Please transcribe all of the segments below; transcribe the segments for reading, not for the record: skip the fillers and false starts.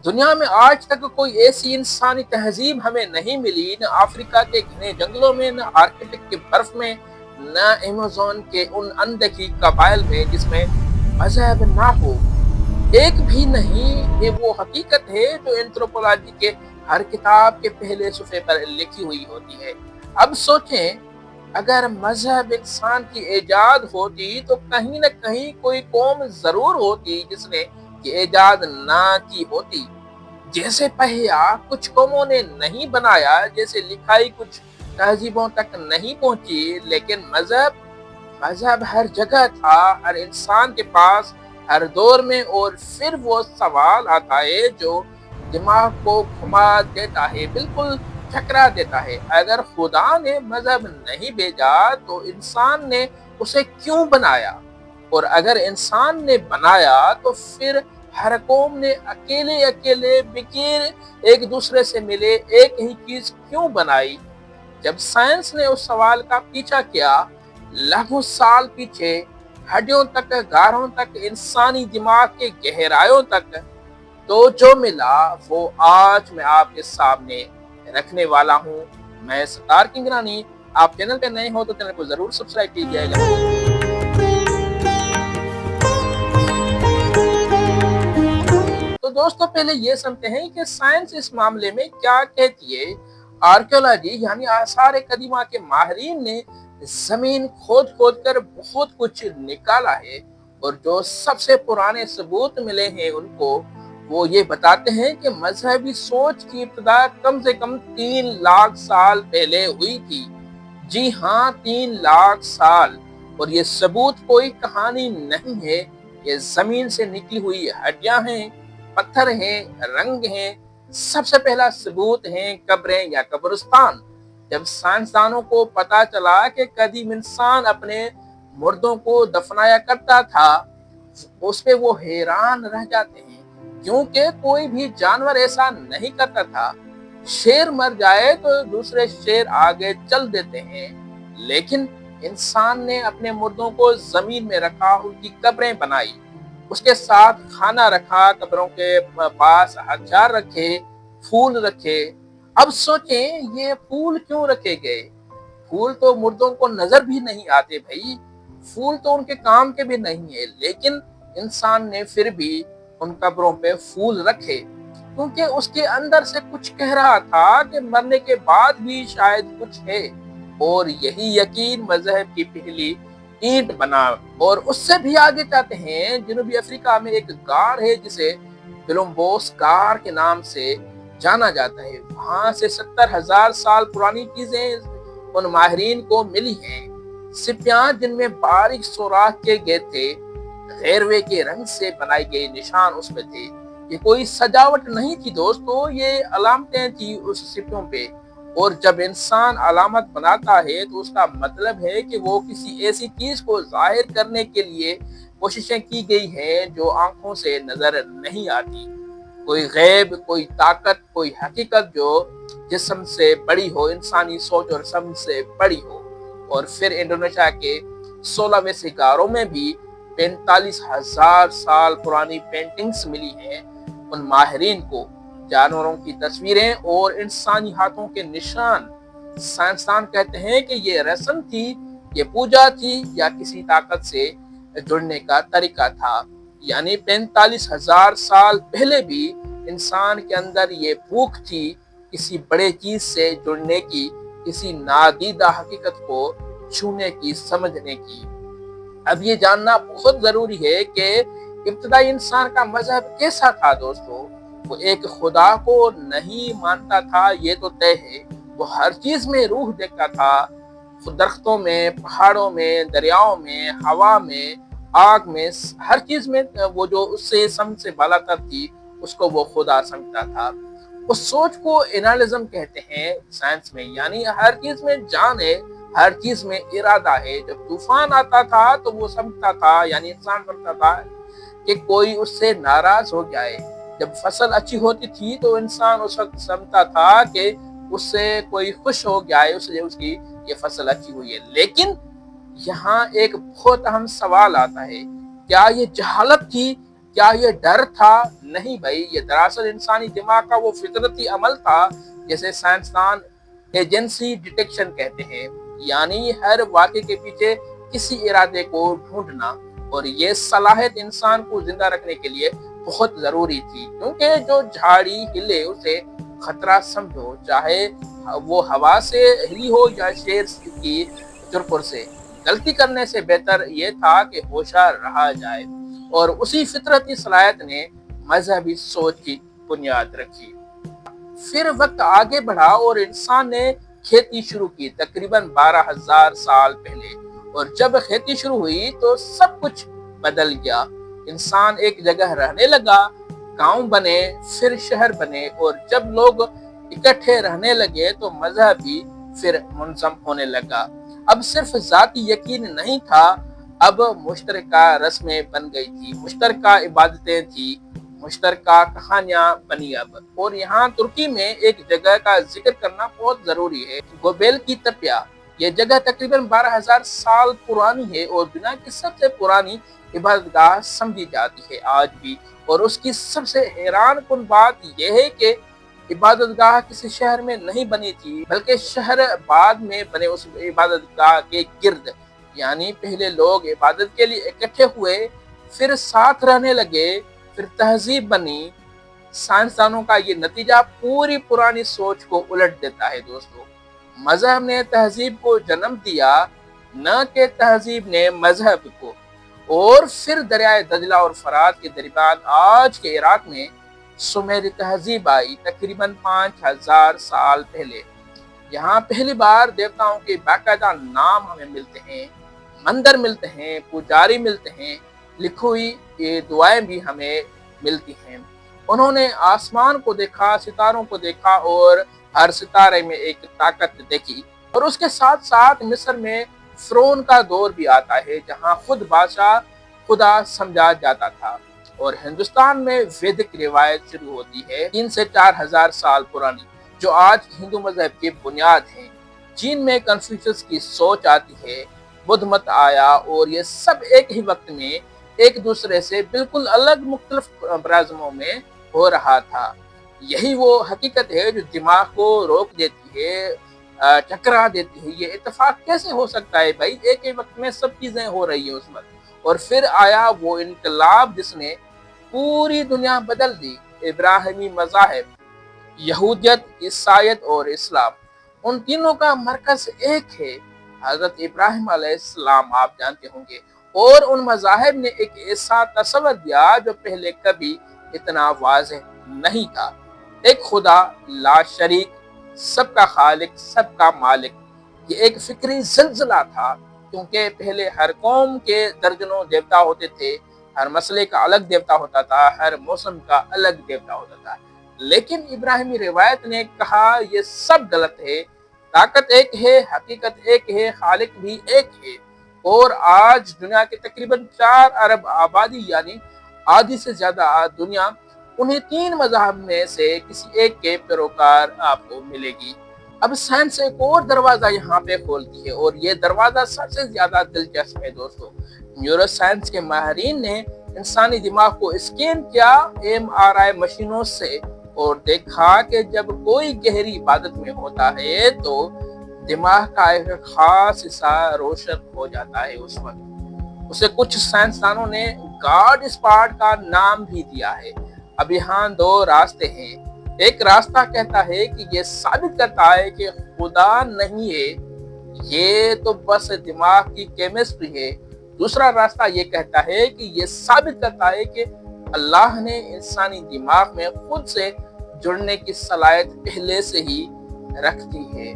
دنیا میں آج تک کوئی ایسی انسانی تہذیب ہمیں نہیں ملی، نہ افریقہ کے گھنے جنگلوں میں، نہ آرکٹک کے برف میں، نہ ایمیزون کے ان اندکی قبائل میں جس میں مذہب نہ ہو۔ ایک بھی نہیں۔ یہ وہ حقیقت ہے جو اینتھروپولوجی کے ہر کتاب کے پہلے صفحے پر لکھی ہوئی ہوتی ہے۔ اب سوچیں، اگر مذہب انسان کی ایجاد ہوتی تو کہیں نہ کہیں کوئی قوم ضرور ہوتی جس نے یہ ایجاد نہ کی ہوتی۔ جیسے پہیا کچھ قوموں نے نہیں بنایا، جیسے لکھائی کچھ تہذیبوں تک نہیں پہنچی، لیکن مذہب ہر جگہ تھا، ہر انسان کے پاس، ہر دور میں۔ اور پھر وہ سوال آتا ہے جو دماغ کو گھما دیتا ہے، بالکل ٹھکرا دیتا ہے۔ اگر خدا نے مذہب نہیں بھیجا تو انسان نے اسے کیوں بنایا؟ اور اگر انسان نے بنایا تو پھر ہر قوم نے اکیلے بغیر ایک دوسرے سے ملے ایک ہی چیز کیوں بنائی؟ جب سائنس نے اس سوال کا پیچھا کیا، لاکھوں سال پیچھے، ہڈیوں تک، غاروں تک، انسانی دماغ کے گہرائیوں تک، تو جو ملا وہ آج میں آپ کے سامنے رکھنے والا ہوں۔ میں ستار کنگرانی۔ آپ چینل پہ نئے ہو تو چینل کو ضرور سبسکرائب کیجیے گا۔ تو دوستو، پہلے یہ سمجھتے ہیں کہ سائنس اس معاملے میں کیا کہتی ہے۔ آرکیولوجی یعنی آثار قدیمہ کے ماہرین نے زمین کھود کر بہت کچھ نکالا ہے، اور جو سب سے پرانے ثبوت ملے ہیں ان کو، وہ یہ بتاتے ہیں کہ مذہبی سوچ کی ابتدا کم سے کم 3 لاکھ سال پہلے ہوئی تھی۔ جی ہاں، 3 لاکھ سال۔ اور یہ ثبوت کوئی کہانی نہیں ہے، یہ زمین سے نکلی ہوئی ہڈیاں ہیں، پتھر ہیں، رنگ ہیں۔ سب سے پہلا ثبوت ہیں قبریں یا قبرستان۔ جب سائنسدانوں کو پتا چلا کہ قدیم انسان اپنے مردوں کو دفنایا کرتا تھا، اس پہ وہ حیران رہ جاتے ہیں، کیونکہ کوئی بھی جانور ایسا نہیں کرتا تھا۔ شیر مر جائے تو دوسرے شیر آگے چل دیتے ہیں، لیکن انسان نے اپنے مردوں کو زمین میں رکھا، ان کی قبریں بنائی، اس کے ساتھ کھانا رکھا، قبروں کے پاس ہتھیار رکھے، پھول رکھے۔ اب سوچیں، یہ پھول کیوں رکھے گئے؟ پھول تو مردوں کو نظر بھی نہیں آتے بھائی، پھول تو ان کے کام کے بھی نہیں ہے، لیکن انسان نے پھر بھی ان قبروں پہ پھول رکھے، کیونکہ اس کے اندر سے کچھ کہہ رہا تھا کہ مرنے کے بعد بھی شاید کچھ ہے۔ اور یہی یقین مذہب کی پہلی اینٹ بنا۔ اور اس سے بھی آگے جاتے ہیں، جنوبی افریقہ میں ایک غار ہے جسے بلومبوس غار کے نام سے جانا جاتا ہے۔ وہاں سے 70,000 سال پرانی چیزیں ان ماہرین کو ملی ہیں۔ سپیاں جن میں باریک سوراخ کیے گئے تھے، غیروے کے رنگ سے بنائی گئی نشان اس پہ تھے۔ یہ کوئی سجاوٹ نہیں تھی دوستو، یہ علامتیں تھی اس سپیوں پہ۔ اور جب انسان علامت بناتا ہے تو اس کا مطلب ہے کہ وہ کسی ایسی چیز کو ظاہر کرنے کے لیے کوششیں کی گئی ہیں جو آنکھوں سے نظر نہیں آتی۔ کوئی غیب، کوئی طاقت، کوئی حقیقت جو جسم سے بڑی ہو، انسانی سوچ اور سمجھ سے بڑی ہو۔ اور پھر انڈونیشیا کے 16 غاروں میں بھی 45,000 سال پرانی پینٹنگز ملی ہیں۔ ان ماہرین کو جانوروں کی تصویریں اور انسانی ہاتھوں کے نشان۔ سائنسدان کہتے ہیں کہ یہ رسم تھی، یہ پوجا تھی، یا کسی طاقت سے جڑنے کا طریقہ تھا۔ یعنی 45,000 سال پہلے بھی انسان کے اندر یہ بھوک تھی کسی بڑے چیز سے جڑنے کی، کسی نادیدہ حقیقت کو چھونے کی، سمجھنے کی۔ اب یہ جاننا بہت ضروری ہے کہ ابتدائی انسان کا مذہب کیسا تھا دوستو۔ وہ ایک خدا کو نہیں مانتا تھا، یہ تو طے ہے۔ وہ ہر چیز میں روح دیکھتا تھا، درختوں میں، پہاڑوں میں، دریاؤں میں، ہوا میں، آگ میں، ہر چیز میں وہ جو اس سے سمجھ سے بالا تر تھی، اس کو وہ خدا سمجھتا تھا۔ اس سوچ کو انالزم کہتے ہیں سائنس میں، یعنی ہر چیز میں جان ہے، ہر چیز میں ارادہ ہے۔ جب طوفان آتا تھا تو وہ سمجھتا تھا، یعنی انسان سمجھتا تھا کہ کوئی اس سے ناراض ہو جائے۔ جب فصل اچھی ہوتی تھی تو انسان اس وقت سمجھتا تھا کہ اس سے کوئی خوش ہو جائے، اس لیے اس کی یہ فصل اچھی ہوئی ہے۔ لیکن یہاں ایک بہت اہم سوال آتا ہے، کیا یہ جہالت تھی؟ کیا یہ ڈر تھا؟ نہیں بھائی، یہ دراصل انسانی دماغ کا وہ فطرتی عمل تھا جسے سائنسدان ایجنسی ڈیٹیکشن کہتے ہیں، یعنی ہر واقعے کے پیچھے کسی ارادے کو ڈھونڈنا۔ اور یہ صلاحیت انسان کو زندہ رکھنے کے لیے بہت ضروری تھی، کیونکہ جو جھاڑی ہلے اسے خطرہ سمجھو، چاہے وہ ہوا سے ہلی ہو یا شیر کی چرپر سے۔ غلطی کرنے سے بہتر یہ تھا کہ ہوشیار رہا جائے، اور اسی فطرتی صلاحیت نے مذہبی سوچ کی بنیاد رکھی۔ پھر وقت آگے بڑھا اور انسان نے کھیتی شروع کی تقریباً 12,000 سال پہلے، اور جب کھیتی شروع ہوئی تو سب کچھ بدل گیا۔ انسان ایک جگہ رہنے لگا، گاؤں بنے، پھر شہر بنے، اور جب لوگ اکٹھے رہنے لگے تو مذہب بھی پھر منظم ہونے لگا۔ اب صرف ذاتی یقین نہیں تھا، اب مشترکہ رسمیں بن گئی تھی، مشترکہ عبادتیں تھی، مشترکہ کہانیاں بنی اب۔ اور یہاں ترکی میں ایک جگہ کا ذکر کرنا بہت ضروری ہے، گوبیل کی تپیا۔ یہ جگہ تقریباً 12,000 سال پرانی ہے اور دنیا کی سب سے پرانی عبادت گاہ سمجھی جاتی ہے آج بھی۔ اور اس کی سب سے حیران کن بات یہ ہے کہ عبادت گاہ کسی شہر میں نہیں بنی تھی، بلکہ شہر بعد میں بنے اس عبادت گاہ کے گرد۔ یعنی پہلے لوگ عبادت کے لیے اکٹھے ہوئے، پھر ساتھ رہنے لگے، پھر تہذیب بنی۔ سائنسدانوں کا یہ نتیجہ پوری پرانی سوچ کو الٹ دیتا ہے دوستو۔ مذہب نے تہذیب کو جنم دیا، نہ کہ تہذیب نے مذہب کو۔ اور پھر دریائے دجلہ اور فرات کے درمیان آج کے عراق میں سمیری تہذیب آئی تقریباً 5,000 سال پہلے۔ یہاں پہلی بار دیوتاؤں کے باقاعدہ نام ہمیں ملتے ہیں، مندر ملتے ہیں، پجاری ملتے ہیں، لکھی ہوئی یہ دعائیں بھی ہمیں ملتی ہیں۔ انہوں نے آسمان کو دیکھا، ستاروں کو دیکھا، اور ہر ستارے میں ایک طاقت دیکھی۔ اور اس کے ساتھ ساتھ مصر میں فرعون کا دور بھی آتا ہے، جہاں خود بادشاہ خدا سمجھا جاتا تھا۔ اور ہندوستان میں ویدک روایت شروع ہوتی ہے 3 سے 4,000 سال پرانی، جو آج ہندو مذہب کی بنیاد ہے۔ چین میں کنفیوشس کی سوچ آتی ہے، بدھ مت آیا، اور یہ سب ایک ہی وقت میں ایک دوسرے سے بالکل الگ مختلف برازموں میں ہو رہا تھا۔ یہی وہ حقیقت ہے جو دماغ کو روک دیتی ہے، چکرا دیتی ہے۔ یہ اتفاق کیسے ہو سکتا ہے بھائی؟ ایک ہی وقت میں سب چیزیں ہو رہی ہیں اس وقت۔ اور پھر آیا وہ انقلاب جس نے پوری دنیا بدل دی، ابراہیمی مذاہب، یہودیت، عیسائیت اور اسلام۔ ان تینوں کا مرکز ایک ہے، حضرت ابراہیم علیہ السلام، آپ جانتے ہوں گے۔ اور ان مذاہب نے ایک ایسا تصور دیا جو پہلے کبھی اتنا واضح نہیں تھا، ایک خدا لا شریک، سب کا خالق، سب کا مالک۔ یہ ایک فکری زلزلہ تھا، کیونکہ پہلے ہر قوم کے درجنوں دیوتا ہوتے تھے، ہر مسئلے کا الگ دیوتا ہوتا تھا، ہر موسم کا الگ دیوتا ہوتا تھا۔ لیکن ابراہیمی روایت نے کہا یہ سب غلط ہے، طاقت ایک ہے، حقیقت ایک ہے، خالق بھی ایک ہے۔ اور آج دنیا کے تقریباً 4 ارب آبادی، یعنی آدھی سے زیادہ دنیا، انہیں 3 مذاہب میں سے کسی ایک کے پیروکار آپ کو ملے گی۔ اب سائنس ایک اور دروازہ یہاں پہ کھولتی ہے، اور یہ دروازہ سب سے زیادہ دلچسپ ہے دوستو۔ نیورو سائنس کے ماہرین نے انسانی دماغ کو اسکین کیا MRI مشینوں سے، اور دیکھا کہ جب کوئی گہری عبادت میں ہوتا ہے تو دماغ کا ایک خاص حصہ روشن ہو جاتا ہے اس وقت۔ اسے کچھ سائنسدانوں نے گاڈ اسپاٹ کا نام بھی دیا ہے۔ اب یہاں 2 راستے ہیں۔ ایک راستہ کہتا ہے کہ یہ ثابت کرتا ہے کہ خدا نہیں ہے، یہ تو بس دماغ کی کیمسٹری ہے۔ دوسرا راستہ یہ کہتا ہے کہ یہ ثابت کرتا ہے کہ اللہ نے انسانی دماغ میں خود سے جڑنے کی صلاحیت پہلے سے ہی رکھ دی ہے۔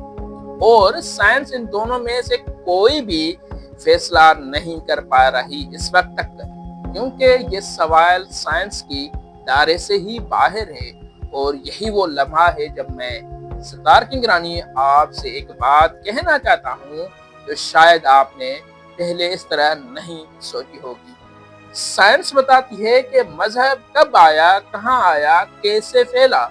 اور سائنس ان دونوں میں سے کوئی بھی فیصلہ نہیں کر پا رہی اس وقت تک، کیونکہ یہ سوال سائنس کی دائرے سے ہی باہر ہے۔ اور یہی وہ لمحہ ہے جب میں ستار کنگ رانی آپ سے ایک بات کہنا چاہتا ہوں جو شاید آپ نے پہلے اس طرح نہیں سوچی ہوگی۔ سائنس بتاتی ہے کہ مذہب کب آیا، کہاں آیا، کیسے پھیلا،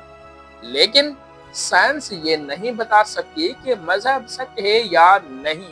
لیکن سائنس یہ نہیں بتا سکتی کہ مذہب سچ ہے یا نہیں۔